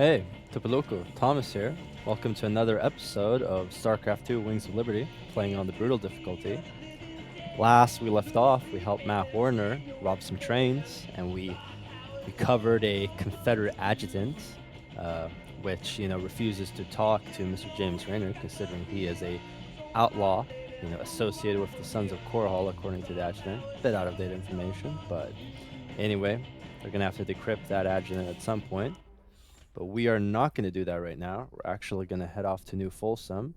Hey, Tupaloku, Thomas here. Welcome to another episode of StarCraft 2 Wings of Liberty, playing on the brutal difficulty. Last we left off, we helped Matt Horner rob some trains, and we recovered a Confederate adjutant, uh, which, refuses to talk to Mr. James Rayner, considering he is a outlaw, associated with the Sons of Korhal, according to the adjutant. Bit out of date information, but anyway, they're going to have to decrypt that adjutant at some point. But we are not going to do that right now. We're actually going to head off to New Folsom.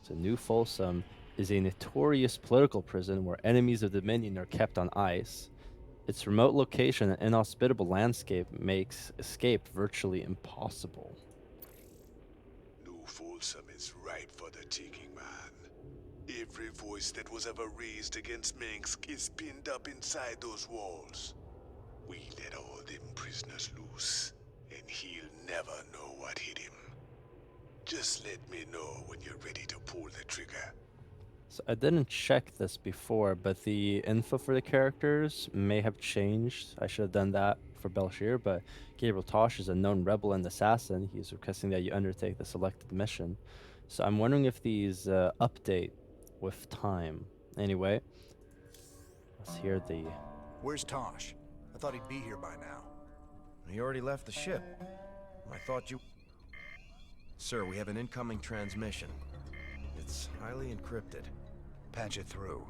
So New Folsom is a notorious political prison where enemies of the Dominion are kept on ice. Its remote location and inhospitable landscape makes escape virtually impossible. New Folsom is ripe for the taking, man. Every voice that was ever raised against Minsk is pinned up inside those walls. We let all them prisoners loose, and he'll never know what hit him. Just let me know when you're ready to pull the trigger. So I didn't check this before, but the info for the characters may have changed. I should have done that for Belshir, but Gabriel Tosh is a known rebel and assassin. He's requesting that you undertake the selected mission. So I'm wondering if these update with time. Anyway, let's hear the... Where's Tosh? I thought he'd be here by now. He already left the ship. I thought you... Sir, we have an incoming transmission. It's highly encrypted. Patch it through.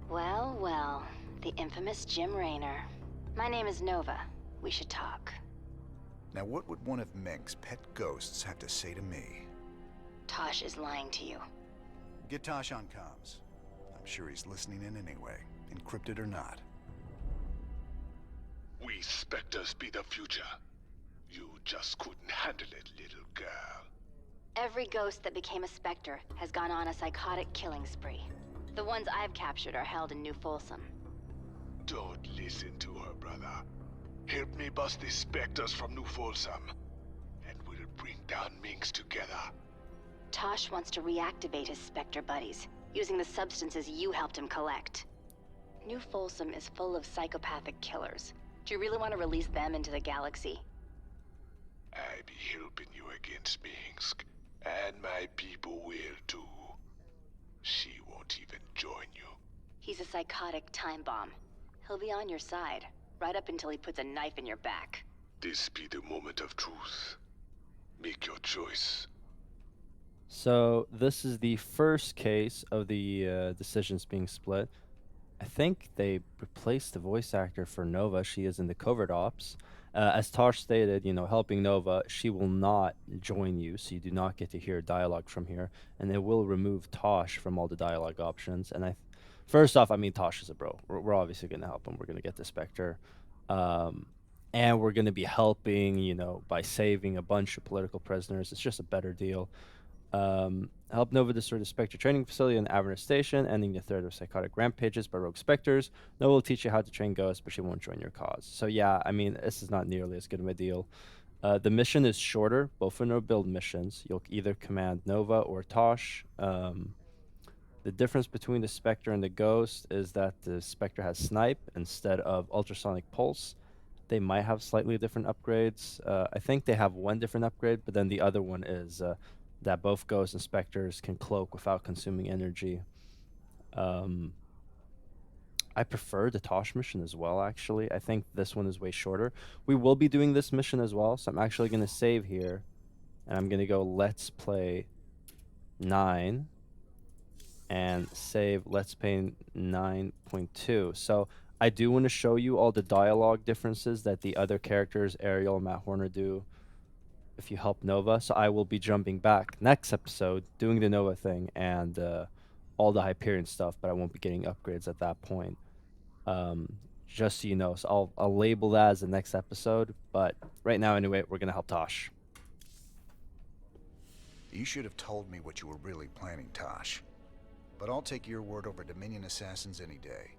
Well, well, the infamous Jim Raynor. My name is Nova. We should talk. Now what would one of Mink's pet ghosts have to say to me? Tosh is lying to you. Get Tosh on comms. I'm sure he's listening in anyway, encrypted or not. We Spectres be the future. You just couldn't handle it, little girl. Every ghost that became a Spectre has gone on a psychotic killing spree. The ones I've captured are held in New Folsom. Don't listen to her, brother. Help me bust the Spectres from New Folsom, and we'll bring down Minx together. Tosh wants to reactivate his Spectre buddies, using the substances you helped him collect. New Folsom is full of psychopathic killers. Do you really want to release them into the galaxy? I be helping you against Minsk, and my people will too. She won't even join you. He's a psychotic time bomb. He'll be on your side, right up until he puts a knife in your back. This be the moment of truth. Make your choice. So this is the first case of the decisions being split. I think they replaced the voice actor for Nova. She is in the covert ops. As Tosh stated, helping Nova, she will not join you, so you do not get to hear dialogue from here. And they will remove Tosh from all the dialogue options. And first off, I mean, Tosh is a bro. We're obviously going to help him. We're going to get the Spectre. And we're going to be helping, by saving a bunch of political prisoners. It's just a better deal. Help Nova destroy the Spectre training facility in Avernus Station, ending the threat of psychotic rampages by rogue Spectres. Nova will teach you how to train ghosts, but she won't join your cause. So yeah, I mean, this is not nearly as good of a deal. The mission is shorter. Both are no-build missions. You'll either command Nova or Tosh. The difference between the Spectre and the Ghost is that the Spectre has Snipe instead of Ultrasonic Pulse. They might have slightly different upgrades. I think they have one different upgrade, but then the other one is... that both Ghosts and Spectres can cloak without consuming energy. I prefer the Tosh mission as well, actually. I think this one is way shorter. We will be doing this mission as well, so I'm actually going to save here. And I'm going to go Let's Play 9. And save Let's Play 9.2. So I do want to show you all the dialogue differences that the other characters, Ariel and Matt Horner, do if you help Nova. So I will be jumping back next episode, doing the Nova thing and all the Hyperion stuff, but I won't be getting upgrades at that point. Just so you know. So I'll label that as the next episode, but right now anyway, we're gonna help Tosh. You should have told me what you were really planning, Tosh. But I'll take your word over Dominion assassins any day.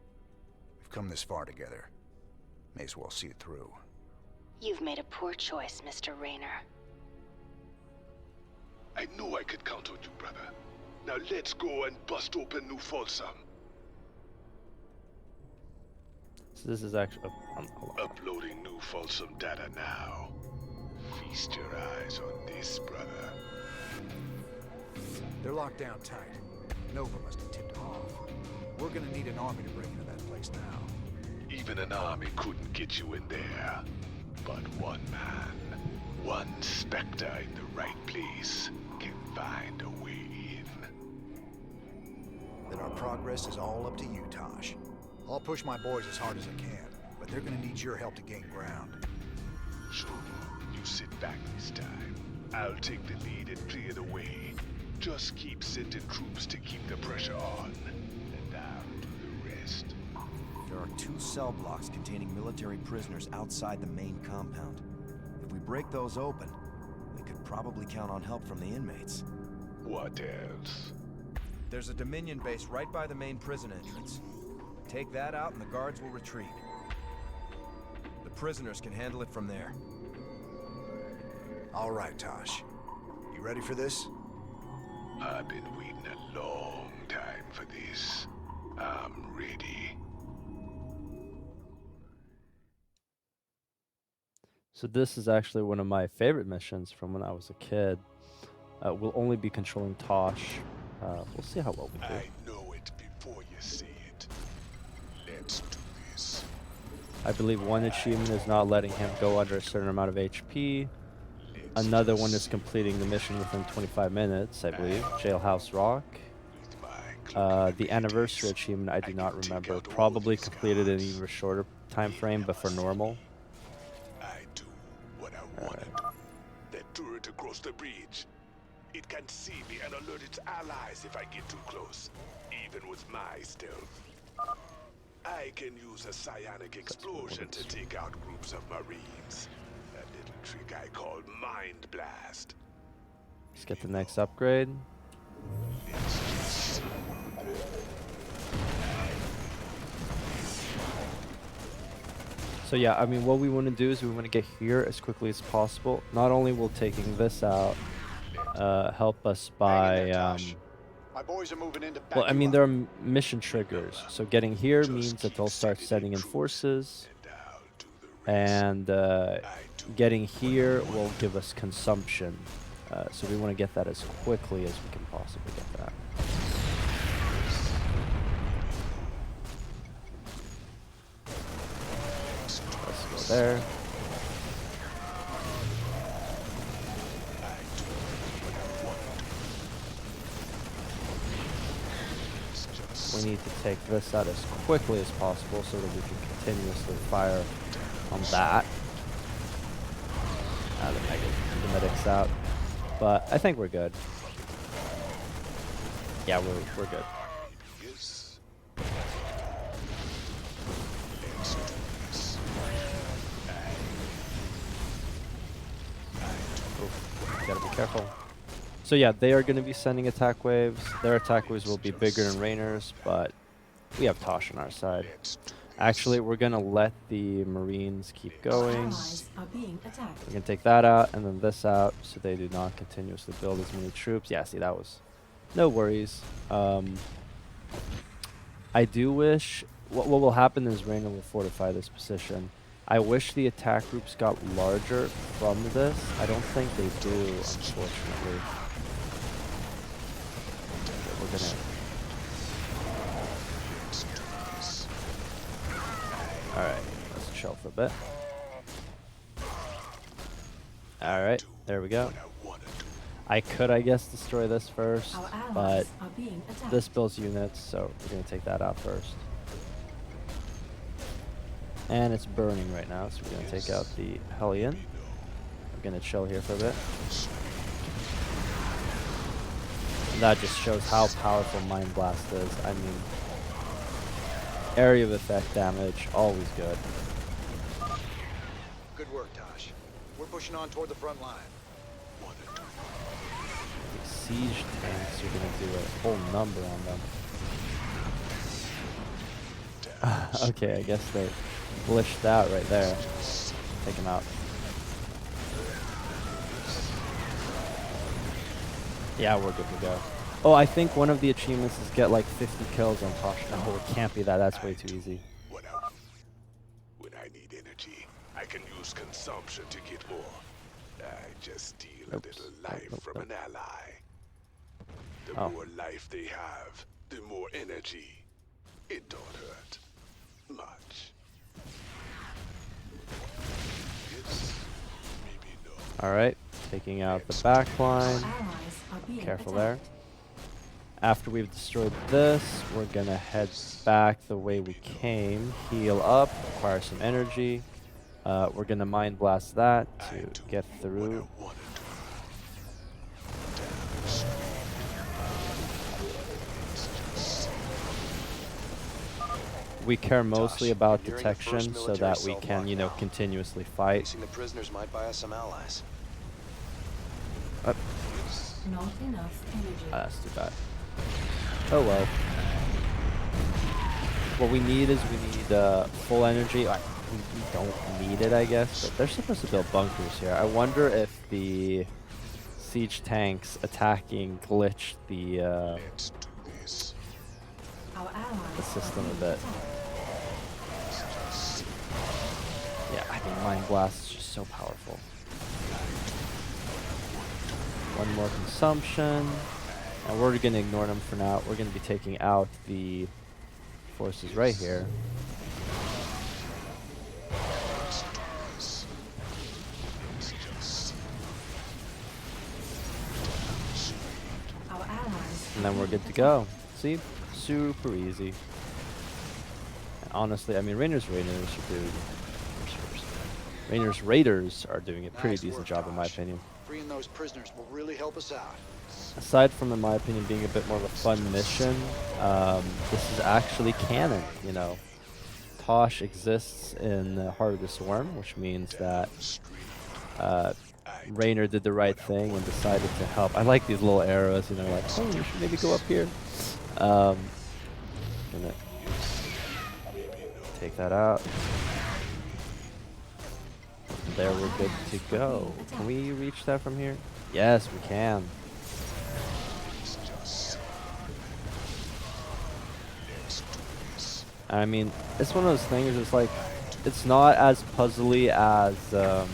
We've come this far together. May as well see it through. You've made a poor choice, Mr. Raynor. I knew I could count on you, brother. Now let's go and bust open New Folsom. So this is actually. Oh, hold on. Uploading new Folsom data now. Feast your eyes on this, brother. They're locked down tight. Nova must have tipped them off. We're gonna need an army to break into that place now. Even an army couldn't get you in there. But one man, one Spectre in the right place, can find a way in. Then our progress is all up to you, Tosh. I'll push my boys as hard as I can, but they're gonna need your help to gain ground. Sure, you sit back this time. I'll take the lead and clear the way. Just keep sending troops to keep the pressure on, and I'll do the rest. There are 2 cell blocks containing military prisoners outside the main compound. If we break those open, we could probably count on help from the inmates. What else? There's a Dominion base right by the main prison entrance. Take that out and the guards will retreat. The prisoners can handle it from there. All right, Tosh. You ready for this? I've been waiting a long time for this. I'm ready. So this is actually one of my favorite missions from when I was a kid. We'll only be controlling Tosh. We'll see how well we do. I know it before you see it. Let's do this. I believe one achievement is not letting him go under a certain amount of HP. Another one is completing the mission within 25 minutes, I believe. Jailhouse Rock. With my The anniversary achievement I do not remember. Probably completed in an even shorter time frame, but for normal. I do what I want to do. That turret across the bridge. It can see me and alert its allies if I get too close, even with my stealth. I can use a psionic explosion to take out groups of Marines. A little trick I call Mind Blast. Let's get the next upgrade. It's just So yeah, I mean, what we want to do is we want to get here as quickly as possible. Not only will taking this out help us by My boys are moving in to back well, I you mean, up. there are mission triggers. So getting here means that they'll start sending in forces, and I'll do the rest. and getting here will give us consumption. So we want to get that as quickly as we can possibly get that. Let's go there. We need to take this out as quickly as possible so that we can continuously fire on that. The medic's out. But I think we're good. Yeah, we're good. Yes. Let's do this. Oof, gotta be careful. So yeah, they are going to be sending attack waves. Their attack waves will be bigger than Rainer's, but we have Tosh on our side. Let's do Actually, we're going to let the Marines keep going. Allies are being attacked. We're going to take that out and then this out so they do not continuously build as many troops. Yeah, see, that was no worries. I do wish... What will happen is Rainer will fortify this position. I wish the attack groups got larger from this. I don't think they do, unfortunately. Okay, we're gonna... Alright, let's chill for a bit. Alright, there we go. what I want to do. I could, I guess, destroy this first, Our but allies are being attacked. this builds units, so we're gonna take that out first. And it's burning right now, so we're gonna take out the Hellion. We're gonna chill here for a bit. And that just shows how powerful Mind Blast is. I mean, area of effect damage, always good. Good work, Tosh. We're pushing on toward the front line. These siege tanks, you're gonna do a whole number on them. Okay, I guess they glitched out right there. Take him out. Yeah, we're good to go. Oh, I think one of the achievements is get like 50 kills on Tosh. No, it can't be that. That's way too easy. need energy, I can use consumption to get more. I just steal a Oops. little Nope, life nope, from nope. an ally. The Oh. more life they have, the more energy. It don't hurt much. Yes, maybe no. Alright, taking out the back line. Allies are being Careful attacked. there. After we've destroyed this, we're gonna head back the way we came. Heal up, acquire some energy. We're gonna mind blast that I to do get what through. I wanna do. Damn straight. It's just We care mostly Tosh, about you're nearing the first detection so military that we cell can, block you know, now. continuously fight. Releasing the prisoners might buy us some allies. Not enough energy. That's too bad. Oh well. What we need is we need full energy. We don't need it, I guess, but they're supposed to build bunkers here. I wonder if the siege tanks attacking glitched the let's do this. Our allies system are a being bit. attacked. Yeah, I mean, Mind Blast is just so powerful. One more consumption. And we're going to ignore them for now. We're going to be taking out the forces right here. Let's do this. It's just damn straight. Our allies. And then we're good to go. See? Super easy. And honestly, I mean, Rainer's Raiders are doing a pretty Nice decent work, job, in my Tosh. opinion. Freeing those prisoners will really help us out. Aside from, in my opinion, being a bit more of a fun mission, this is actually canon, you know. Tosh exists in the heart of the swarm, which means that Raynor did the right thing and decided to help. I like these little arrows, you know, like, oh, you should maybe go up here. Gonna take that out. There, we're good to go. Can we reach that from here? Yes, we can. It's just let's do this. I mean, it's one of those things, it's like, it's not as puzzly as the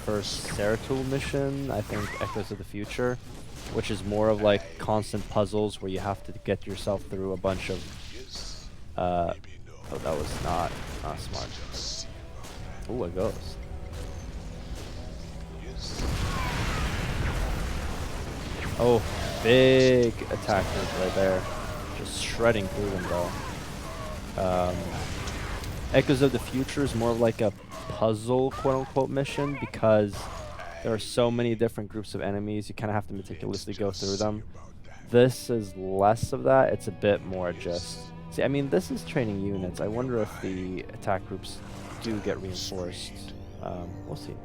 first Ceratool mission, I think Echoes of the Future, which is more of like constant puzzles where you have to get yourself through a bunch of, Yes, oh, maybe no. that was not smart. Just Ooh, a ghost. yes. Oh, big attackers right there. Just shredding through them, though. Echoes of the Future is more of like a puzzle, quote-unquote, mission because there are so many different groups of enemies. You kind of have to meticulously go through them. This is less of that. It's a bit more just... See, I mean, this is training units. I wonder if the attack groups do get reinforced. We'll see.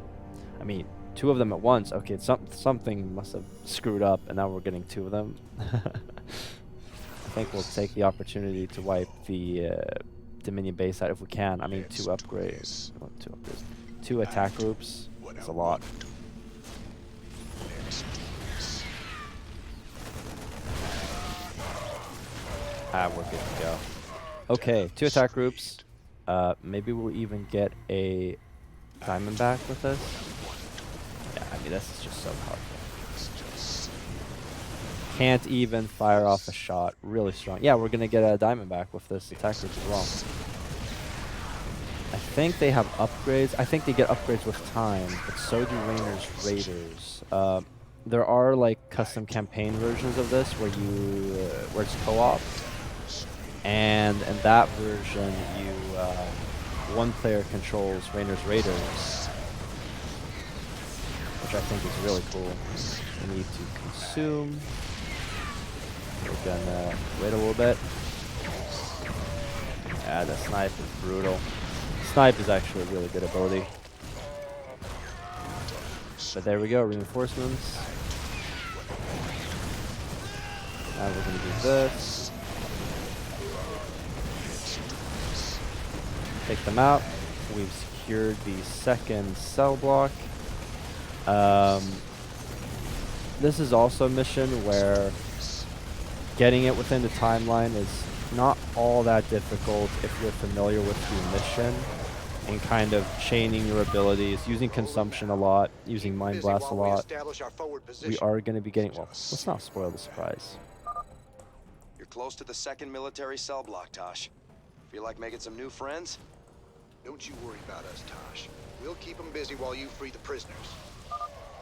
I mean, 2 of them at once. Okay, something must have screwed up, and now we're getting 2 of them. I think we'll take the opportunity to wipe the Dominion base out if we can. I mean, 2 upgrades. Oh, 2 upgrades. 2 attack groups. It's a lot. Let's do this. Ah, we're good to go. Okay, 2 attack groups. Maybe we'll even get a Diamondback with this. Yeah, I mean, this is just so powerful. Can't even fire off a shot. Really strong. Yeah, we're going to get a Diamondback with this attack group as well. I think they have upgrades. I think they get upgrades with time, but so do Rainer's Raiders. There are like custom campaign versions of this where you where it's co-op, and in that version you one player controls Rainer's Raiders, which I think is really cool. We need to consume. We're gonna wait a little bit. Yeah, the snipe is brutal. Snipe is actually a really good ability. But there we go, reinforcements. Now we're gonna do this. Take them out. We've secured the second cell block. This is also a mission where getting it within the timeline is not all that difficult if you're familiar with the mission. and kind of chaining your abilities, using consumption a lot, using mind blast a lot. We are going to be getting, well, let's not spoil the surprise. You're close to the second military cell block, Tosh. Feel like making some new friends? Don't you worry about us, Tosh. We'll keep them busy while you free the prisoners.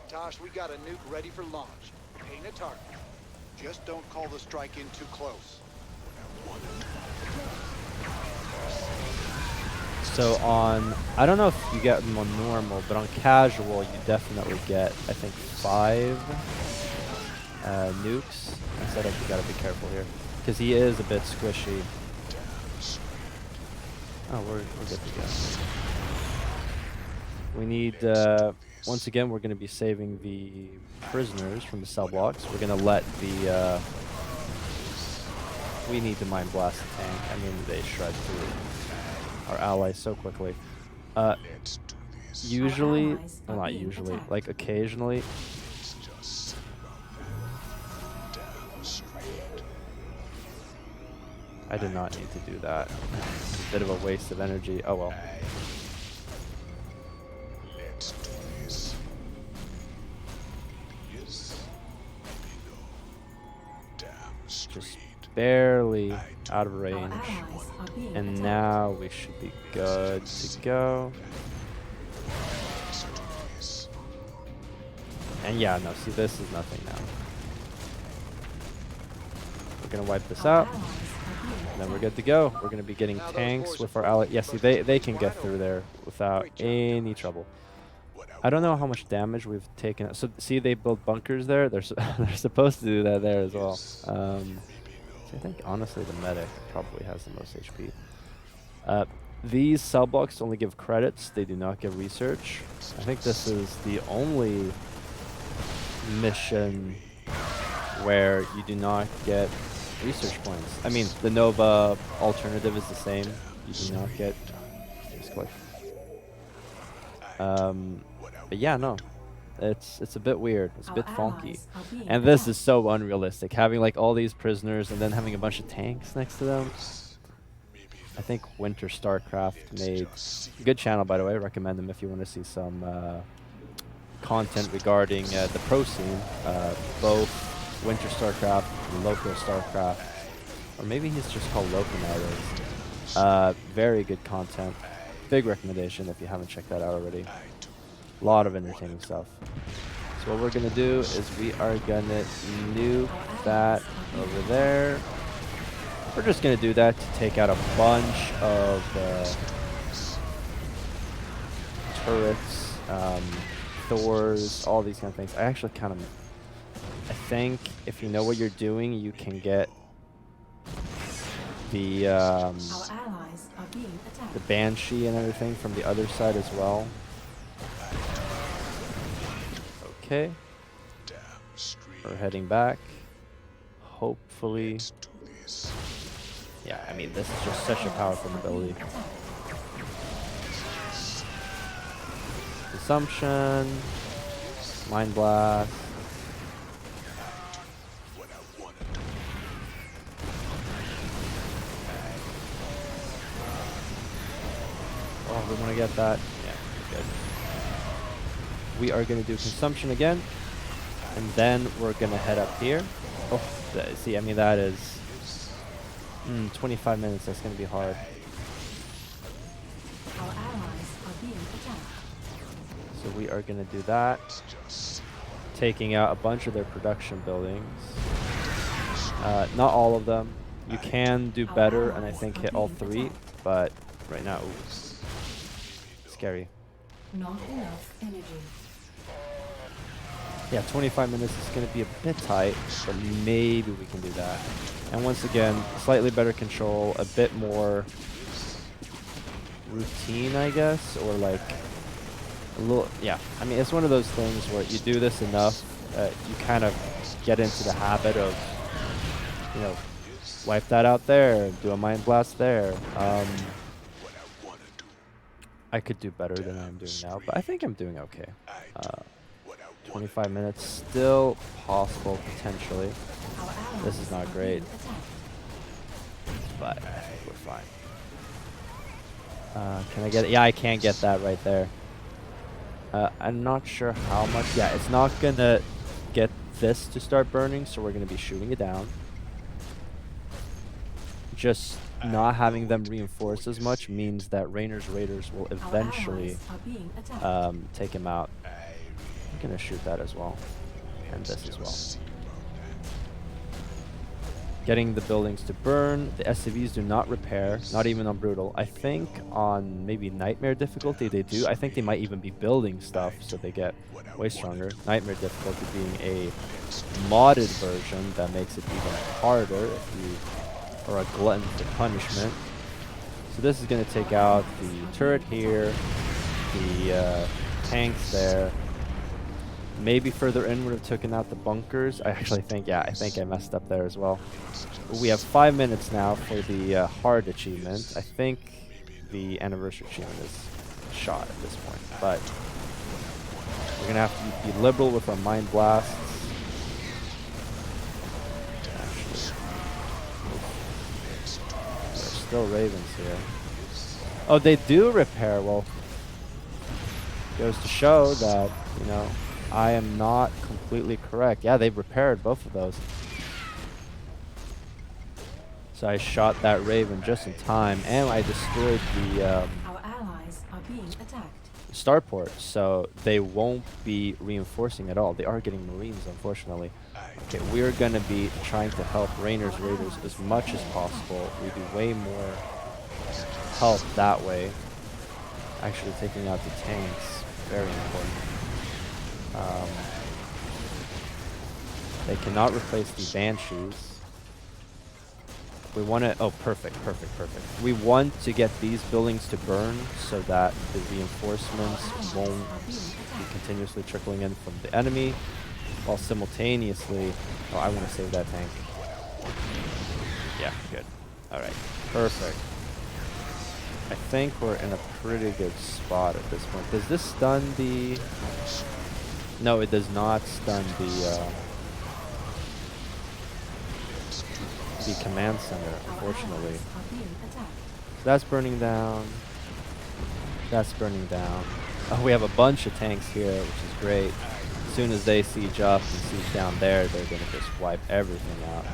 Tosh, we got a nuke ready for launch. Paint a target. Just don't call the strike in too close. So on, I don't know if you get them on normal, but on casual, you definitely get, I think, 5 nukes. Instead of, you gotta be careful here, because he is a bit squishy. Oh, we're good to go. We need, once again, we're gonna be saving the prisoners from the cell blocks. We're gonna let the, we need to mind blast the tank. I mean, they shred through our allies so quickly. Usually, well, not usually, like occasionally. I did not need to do that. It's a bit of a waste of energy. Oh well. Just barely out of range. And now we should be good to go. And yeah, no, see, this is nothing now. We're gonna wipe this out. And then we're good to go. We're gonna be getting tanks with our ally. Yeah, see, they can get through there without any trouble. I don't know how much damage we've taken. So see, they build bunkers there. They're they're supposed to do that there as well. So I think honestly the medic probably has the most HP. These cell blocks only give credits. They do not give research. I think this is the only mission where you do not get research points. I mean, the Nova alternative is the same. You do not get. But yeah, no, it's a bit weird. It's a bit funky, and this is so unrealistic. Having like all these prisoners and then having a bunch of tanks next to them. I think Winter StarCraft made a good channel, by the way. I recommend them if you want to see some content regarding the pro scene, both Winter StarCraft and local StarCraft, or maybe he's just called local nowadays. Very good content. Big recommendation if you haven't checked that out already. A lot of entertaining stuff. So what we're gonna do is we are gonna nuke that over there. We're just gonna do that to take out a bunch of turrets, Thors, all these kind of things. I actually kind of, I think if you know what you're doing, you can get the Banshee and everything from the other side as well. Okay, we're heading back. Hopefully, yeah, I mean, this is just such a powerful ability. Consumption, Mind Blast. Oh, we want to get that. Yeah, good. We are going to do consumption again, and then we're going to head up here. Oh, see, I mean, that is 25 minutes. That's going to be hard. Our allies are being attacked. So we are going to do that, taking out a bunch of their production buildings. Not all of them. You can do better, and I think hit all 3, but right now, ooh, scary. Not enough energy. Yeah, 25 minutes is going to be a bit tight, but maybe we can do that. And once again, slightly better control, a bit more routine, I guess, or like a little, yeah. I mean, it's one of those things where you do this enough, you kind of get into the habit of, you know, wipe that out there, do a mind blast there. I could do better than I'm doing now, but I think I'm doing okay. 25 minutes, still possible, potentially. This is not great, but we're fine. Can I get it? Yeah, I can get that right there. I'm not sure how much. Yeah, it's not gonna get this to start burning, so we're gonna be shooting it down. Just not having them reinforce as much means that Rainer's Raiders will Our eventually allies are being attacked. take him out. I I'm gonna shoot that as well, and let's this as just well. see about that. Getting the buildings to burn. The SCVs do not repair, not even on Brutal. I think on maybe Nightmare difficulty they do. I think they might even be building stuff so they get way stronger. Nightmare difficulty being a modded version that makes it even harder if you are a glutton for punishment. So this is going to take out the turret here, the tanks there. Maybe further in would have taken out the bunkers. I actually think, yeah, I think I messed up there as well. But we have 5 minutes now for the hard achievement. I think the anniversary achievement is shot at this point, but we're gonna have to be liberal with our mind blasts. Actually, there's still ravens here. Oh, they do repair. Well, goes to show that, you know, I am not completely correct. Yeah, they've repaired both of those. So I shot that Raven just in time, and I destroyed the Our allies are being attacked. starport, so they won't be reinforcing at all. They are getting Marines, unfortunately. Okay, we're going to be trying to help Rainer's Raiders as much as possible. We do way more help that way. Actually taking out the tanks, very important. They cannot replace the Banshees. We want to, oh, perfect. We want to get these buildings to burn so that the reinforcements won't be continuously trickling in from the enemy, while simultaneously, oh, I want to save that tank. Yeah, good. All right, perfect. I think we're in a pretty good spot at this point. Does this stun the... No, it does not stun the command center, unfortunately. So that's burning down. That's burning down. Oh, we have a bunch of tanks here, which is great. As soon as they siege up and siege down there, they're going to just wipe everything out.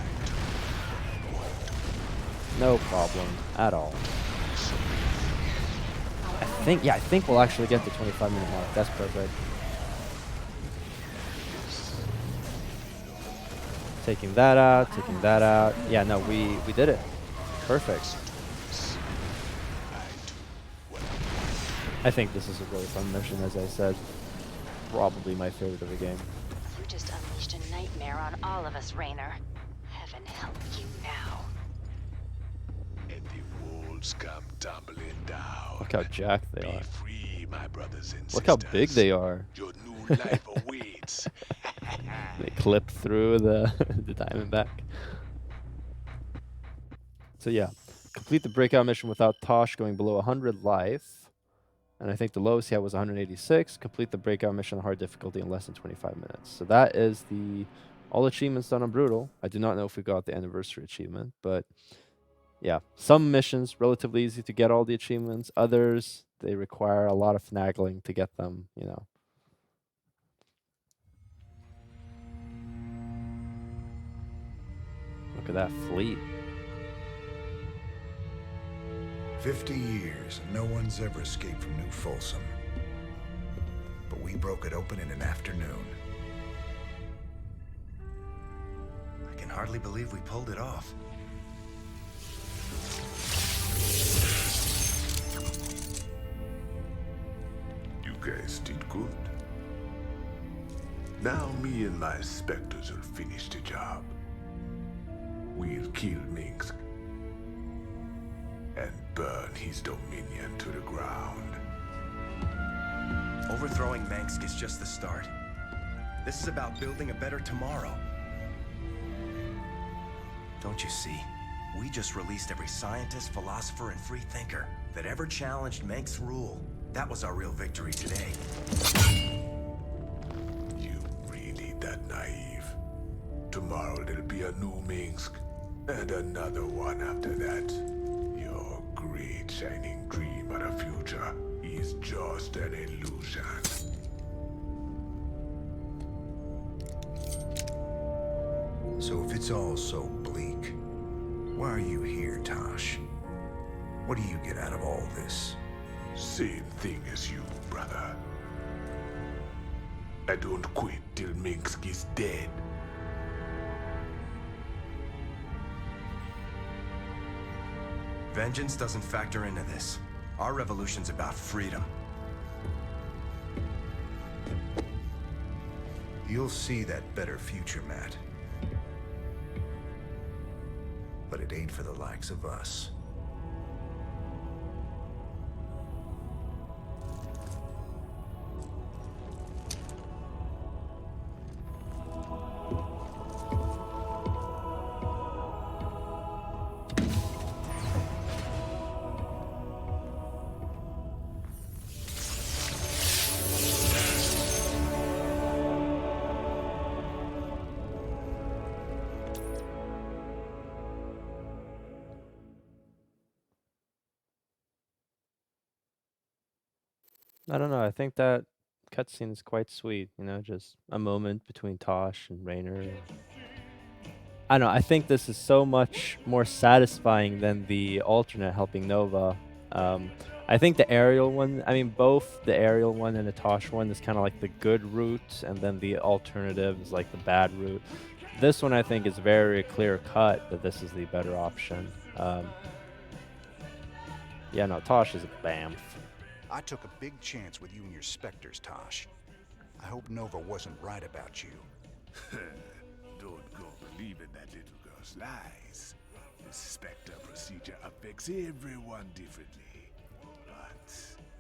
No problem at all. I think we'll actually get the 25-minute mark. That's perfect. Taking that out, taking that out. Yeah, no, we did it. Perfect. I think this is a really fun mission, as I said. Probably my favorite of the game. You just unleashed a nightmare on all of us, Raynor. Heaven help you now. And the walls come tumbling down. Look how jacked they Be are. free, my brothers and Look how sisters. big they are. Your new life awaits. They clip through the the Diamondback. So yeah, complete the breakout mission without Tosh going below 100 life. And I think the lowest he had was 186. Complete the breakout mission on hard difficulty in less than 25 minutes. So that is the all achievements done on Brutal. I do not know if we got the anniversary achievement, but yeah, some missions relatively easy to get all the achievements. Others, they require a lot of finagling to get them, you know. Look at that fleet. 50 years, and no one's ever escaped from New Folsom. But we broke it open in an afternoon. I can hardly believe we pulled it off. You guys did good. Now me and my specters will finish the job. We'll kill Minsk and burn his dominion to the ground. Overthrowing Mansk is just the start. This is about building a better tomorrow. Don't you see? We just released every scientist, philosopher, and free thinker that ever challenged Mansk's rule. That was our real victory today. You really that naive? Tomorrow there'll be a new Minsk, and another one after that. You're great. great shining dream of the future is just an illusion. So if it's all so bleak, why are you here, Tosh? What do you get out of all this? Same thing as you, brother. I don't quit till Minsk is dead. Vengeance doesn't factor into this. Our revolution's about freedom. You'll see that better future, Matt. But it ain't for the likes of us. I don't know. I think that cutscene is quite sweet. Just a moment between Tosh and Raynor. I don't know. I think this is so much more satisfying than the alternate helping Nova. I think the aerial one, I mean, both the aerial one and the Tosh one is kind of like the good route, and then the alternative is like the bad route. This one, I think, is very clear cut that this is the better option. Yeah, no, Tosh is a bamf. I took a big chance with you and your Spectres, Tosh. I hope Nova wasn't right about you. Don't go believing that little girl's lies. The Spectre procedure affects everyone differently. But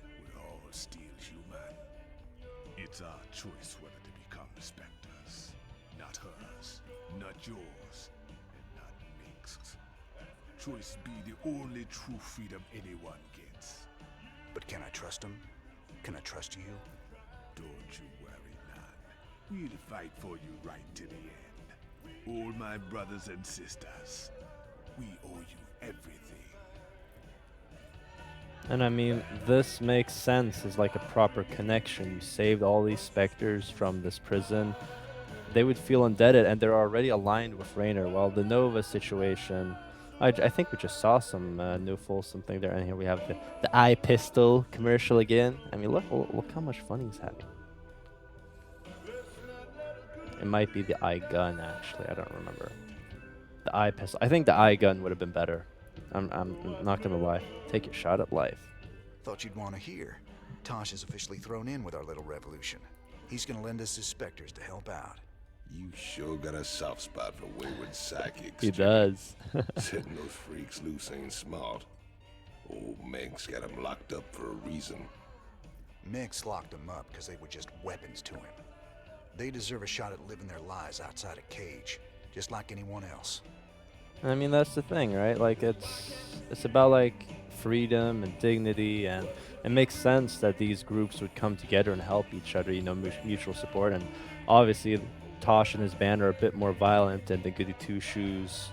we're all still human. It's our choice whether to become Spectres. Not hers, not yours, and not Minsk's. Choice be the only true freedom anyone gets. But can I trust him? Can I trust you? Don't you worry, none. We'll fight for you right to the end. All my brothers and sisters, we owe you everything. And I mean, this makes sense as like a proper connection. You saved all these Spectres from this prison. They would feel indebted, and they're already aligned with Raynor. While the Nova situation, I think we just saw some new Folsom thing there, and here we have the eye pistol commercial again. I mean, look how much fun he's having. It might be the eye gun, actually. I don't remember. The eye pistol. I think the eye gun would have been better. I'm not gonna lie. Take your shot at life. Thought you'd want to hear. Tosh is officially thrown in with our little revolution. He's gonna lend us his Spectres to help out. You sure got a soft spot for wayward psychics. He does. Setting those freaks loose ain't smart. Old Menk's got them locked up for a reason. Mix locked them up because they were just weapons to him. They deserve a shot at living their lives outside a cage, just like anyone else. I mean, that's the thing, right? Like, it's about like freedom and dignity, and it makes sense that these groups would come together and help each other, mutual support. And obviously Tosh and his band are a bit more violent than the goody two shoes,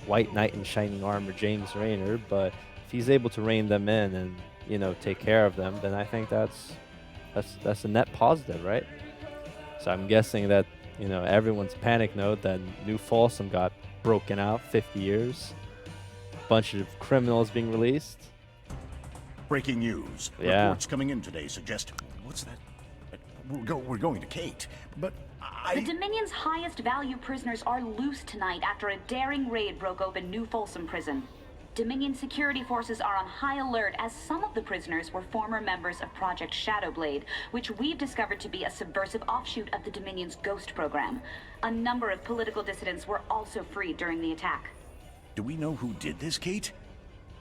white knight in shining armor James Raynor, but if he's able to rein them in and take care of them, then I think that's a net positive, right? So I'm guessing that everyone's panic note that New Folsom got broken out 50 years, bunch of criminals being released. Breaking news. Yeah. Reports coming in today suggest... What's that? We're going to Kate, but The Dominion's highest value prisoners are loose tonight after a daring raid broke open New Folsom Prison. Dominion security forces are on high alert as some of the prisoners were former members of Project Shadowblade, which we've discovered to be a subversive offshoot of the Dominion's Ghost program. A number of political dissidents were also freed during the attack. Do we know who did this, Kate?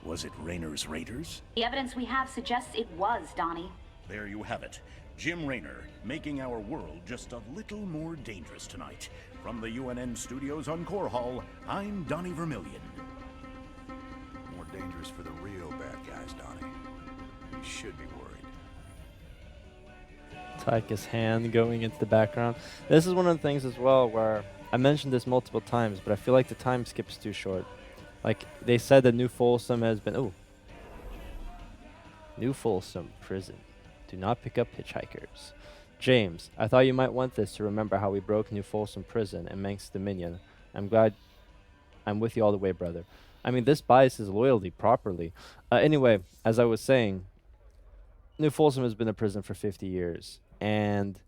Was it Raynor's Raiders? The evidence we have suggests it was, Donnie. There you have it. Jim Raynor, making our world just a little more dangerous tonight. From the UNN studios on Core Hall, I'm Donnie Vermillion. More dangerous for the real bad guys, Donnie. You should be worried. Taika's hand going into the background. This is one of the things as well where I mentioned this multiple times, but I feel like the time skip is too short. Like, they said that New Folsom has been... Oh, New Folsom Prison. Do not pick up hitchhikers. James, I thought you might want this to remember how we broke New Folsom Prison and Manx Dominion. I'm glad I'm with you all the way, brother. I mean, this buys his loyalty properly. Anyway, as I was saying, New Folsom has been a prison for 50 years, and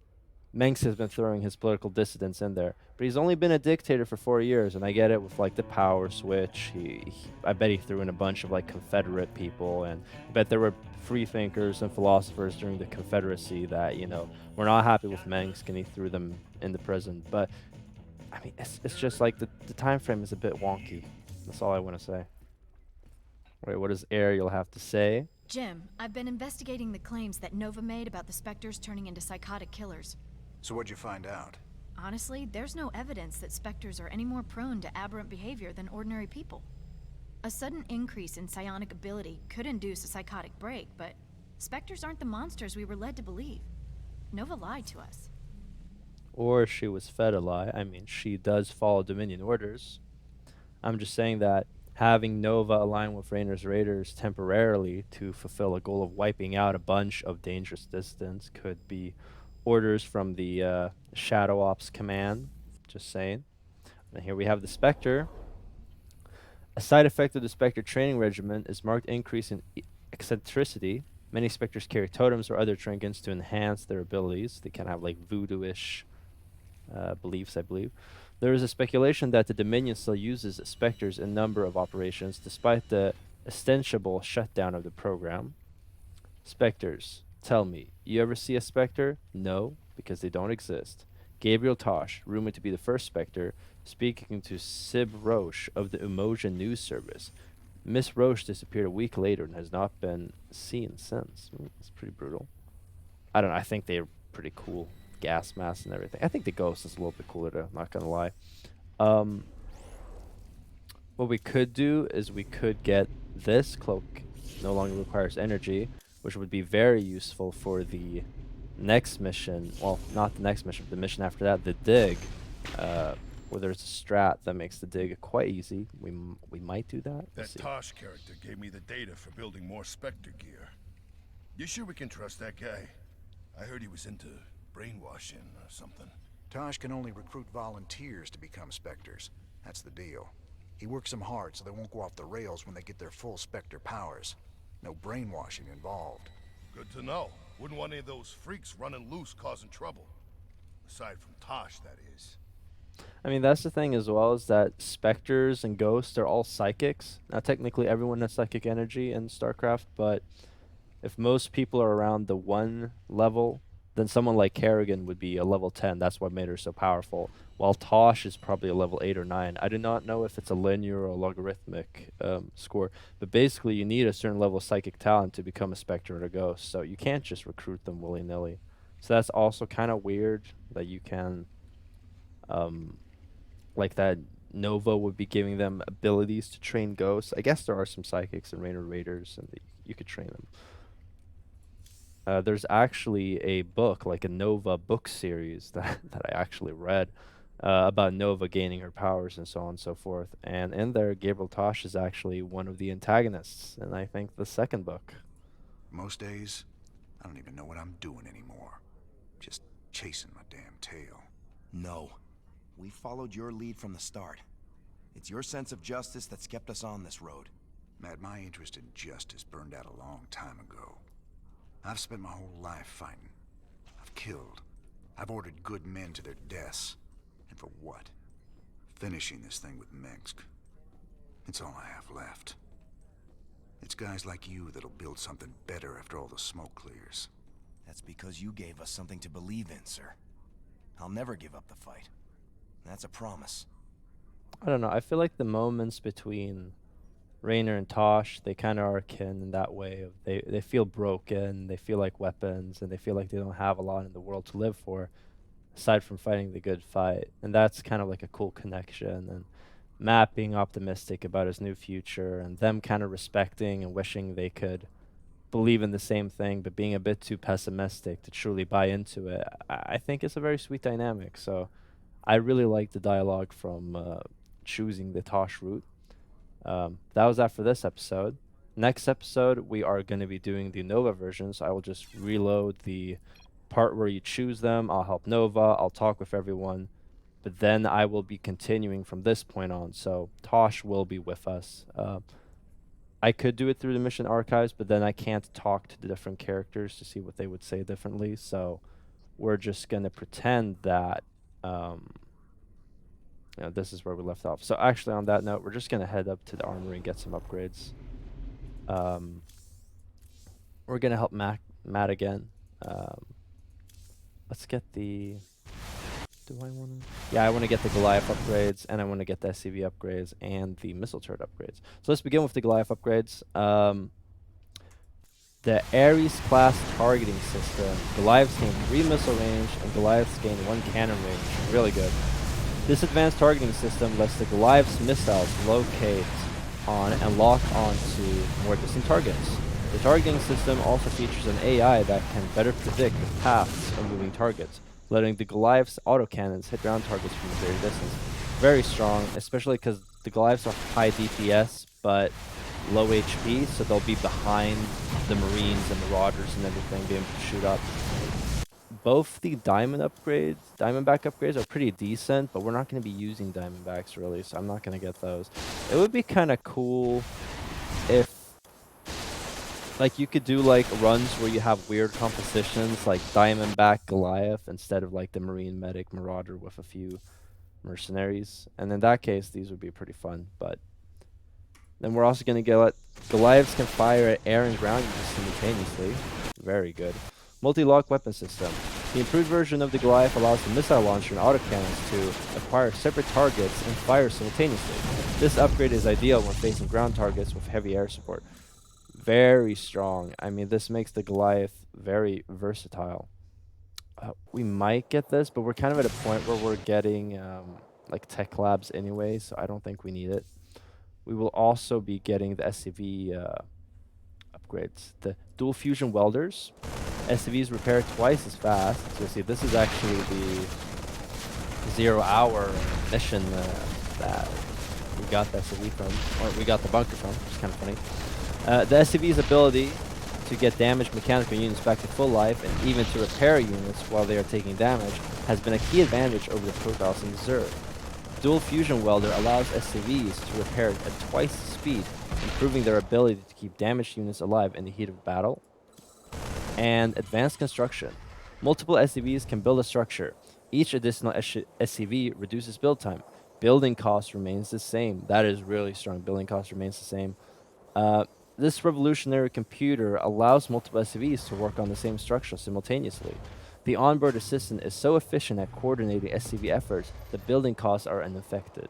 Manx has been throwing his political dissidents in there. But he's only been a dictator for 4 years, and I get it with like the power switch. I bet he threw in a bunch of like Confederate people, and I bet there were free thinkers and philosophers during the Confederacy that were not happy with Manx, and he threw them in the prison. But I mean, it's just like the time frame is a bit wonky. That's all I want to say. Wait, what does Ariel have to say? Jim, I've been investigating the claims that Nova made about the Spectres turning into psychotic killers. So what'd you find out? Honestly, there's no evidence that Spectres are any more prone to aberrant behavior than ordinary people. A sudden increase in psionic ability could induce a psychotic break, but Spectres aren't the monsters we were led to believe. Nova lied to us. Or she was fed a lie. I mean, she does follow Dominion orders. I'm just saying that having Nova align with Raynor's Raiders temporarily to fulfill a goal of wiping out a bunch of dangerous dissidents could be orders from the Shadow Ops Command. Just saying. And here we have the Spectre. A side effect of the Spectre training regimen is marked increase in eccentricity. Many Spectres carry totems or other trinkets to enhance their abilities. They can have like voodoo-ish beliefs, I believe. There is a speculation that the Dominion still uses Spectres in a number of operations, despite the ostensible shutdown of the program. Spectres, tell me, you ever see a Spectre? No, because they don't exist. Gabriel Tosh, rumored to be the first Spectre, speaking to Sib Roche of the Emotion News Service. Miss Roche disappeared a week later and has not been seen since. It's pretty brutal. I don't know, I think they're pretty cool. Gas mask and everything. I think the ghost is a little bit cooler though, not gonna lie. What we could do is we could get this cloak, no longer requires energy, which would be very useful for the next mission. Well, not the next mission, but the mission after that, the dig. Where there's a strat that makes the dig quite easy. We might do that. That Tosh character gave me the data for building more Spectre gear. You sure we can trust that guy? I heard he was into brainwashing or something. Tosh can only recruit volunteers to become Spectres. That's the deal. He works them hard so they won't go off the rails when they get their full Spectre powers. No brainwashing involved. Good to know. Wouldn't want any of those freaks running loose causing trouble. Aside from Tosh, that is. I mean, that's the thing as well, is that Spectres and Ghosts are all psychics. Now, technically, everyone has psychic energy in StarCraft, but if most people are around the 1 level, then someone like Kerrigan would be a level 10. That's what made her so powerful. While Tosh is probably a level 8 or 9. I do not know if it's a linear or a logarithmic score. But basically, you need a certain level of psychic talent to become a Spectre or a Ghost. So you can't just recruit them willy-nilly. So that's also kind of weird that you can... like that Nova would be giving them abilities to train Ghosts. I guess there are some Psychics and Rainer Raiders, and you could train them. There's actually a book, like a Nova book series that I actually read about Nova gaining her powers and so on and so forth. And in there, Gabriel Tosh is actually one of the antagonists, and I think the second book. Most days, I don't even know what I'm doing anymore. Just chasing my damn tail. No. We followed your lead from the start. It's your sense of justice that's kept us on this road. Matt, my interest in justice burned out a long time ago. I've spent my whole life fighting. I've killed. I've ordered good men to their deaths. And for what? Finishing this thing with Minsk. It's all I have left. It's guys like you that'll build something better after all the smoke clears. That's because you gave us something to believe in, sir. I'll never give up the fight. That's a promise. I don't know. I feel like the moments between Raynor and Tosh, they kind of are akin in that way. Of they feel broken, they feel like weapons, and they feel like they don't have a lot in the world to live for, aside from fighting the good fight. And that's kind of like a cool connection. And Matt being optimistic about his new future, and them kind of respecting and wishing they could believe in the same thing, but being a bit too pessimistic to truly buy into it. I think it's a very sweet dynamic. So I really like the dialogue from choosing the Tosh route. That was that for this episode. Next episode, we are going to be doing the Nova version, so I will just reload the part where you choose them. I'll help Nova, I'll talk with everyone, but then I will be continuing from this point on, so Tosh will be with us. I could do it through the mission archives, but then I can't talk to the different characters to see what they would say differently, so we're just going to pretend that this is where we left off. So actually, on that note, we're just going to head up to the armory and get some upgrades. We're going to help Matt again. Let's get the... Do I want to... Yeah, I want to get the Goliath upgrades, and I want to get the SCV upgrades, and the missile turret upgrades. So let's begin with the Goliath upgrades. The Ares class targeting system. Goliaths gain 3 missile range, and Goliaths gain 1 cannon range. Really good. This advanced targeting system lets the Goliath's missiles locate on and lock onto more distant targets. The targeting system also features an AI that can better predict the paths of moving targets, letting the Goliath's autocannons hit ground targets from a very distance. Very strong, especially because the Goliaths are high DPS, but low HP, so they'll be behind the Marines and Marauders and everything, being able to shoot up. Both the Diamondback upgrades are pretty decent, but we're not going to be using Diamondbacks really, so I'm not going to get those. It would be kind of cool if, like, you could do like runs where you have weird compositions, like Diamondback Goliath instead of like the Marine Medic Marauder with a few mercenaries, and in that case, these would be pretty fun. But then we're also going to get Goliaths can fire at air and ground units simultaneously. Very good. Multi-lock weapon system. The improved version of the Goliath allows the missile launcher and autocannons to acquire separate targets and fire simultaneously. This upgrade is ideal when facing ground targets with heavy air support. Very strong. I mean, this makes the Goliath very versatile. We might get this, but we're kind of at a point where we're getting like tech labs anyway, so I don't think we need it. We will also be getting the SCV upgrades. The dual fusion welders. SCVs repair twice as fast. So you see, this is actually the 0-hour mission that we got the SCV from, or we got the bunker from, which is kind of funny. The SCV's ability to get damaged mechanical units back to full life and even to repair units while they are taking damage has been a key advantage over the profiles in Reserve. Dual Fusion Welder allows SCVs to repair at twice the speed, improving their ability to keep damaged units alive in the heat of battle. And Advanced Construction. Multiple SCVs can build a structure. Each additional SCV reduces build time. Building cost remains the same. That is really strong. Building cost remains the same. This revolutionary computer allows multiple SCVs to work on the same structure simultaneously. The onboard assistant is so efficient at coordinating SCV efforts that building costs are unaffected.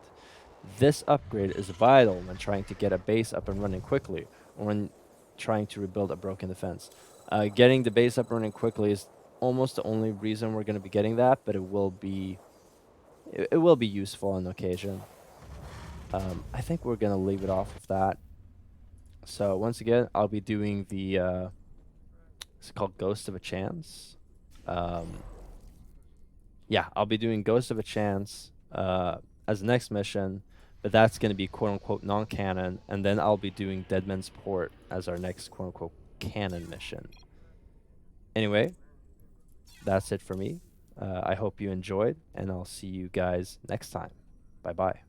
This upgrade is vital when trying to get a base up and running quickly, or when trying to rebuild a broken defense. Getting the base up and running quickly is almost the only reason we're going to be getting that, but it will be useful on occasion. I think we're going to leave it off with that. So once again, I'll be doing the it's called Ghost of a Chance. Yeah, I'll be doing Ghost of a Chance as the next mission, but that's going to be quote-unquote non-canon, and then I'll be doing Deadman's Port as our next quote-unquote canon mission. Anyway, that's it for me. I hope you enjoyed, and I'll see you guys next time. Bye-bye.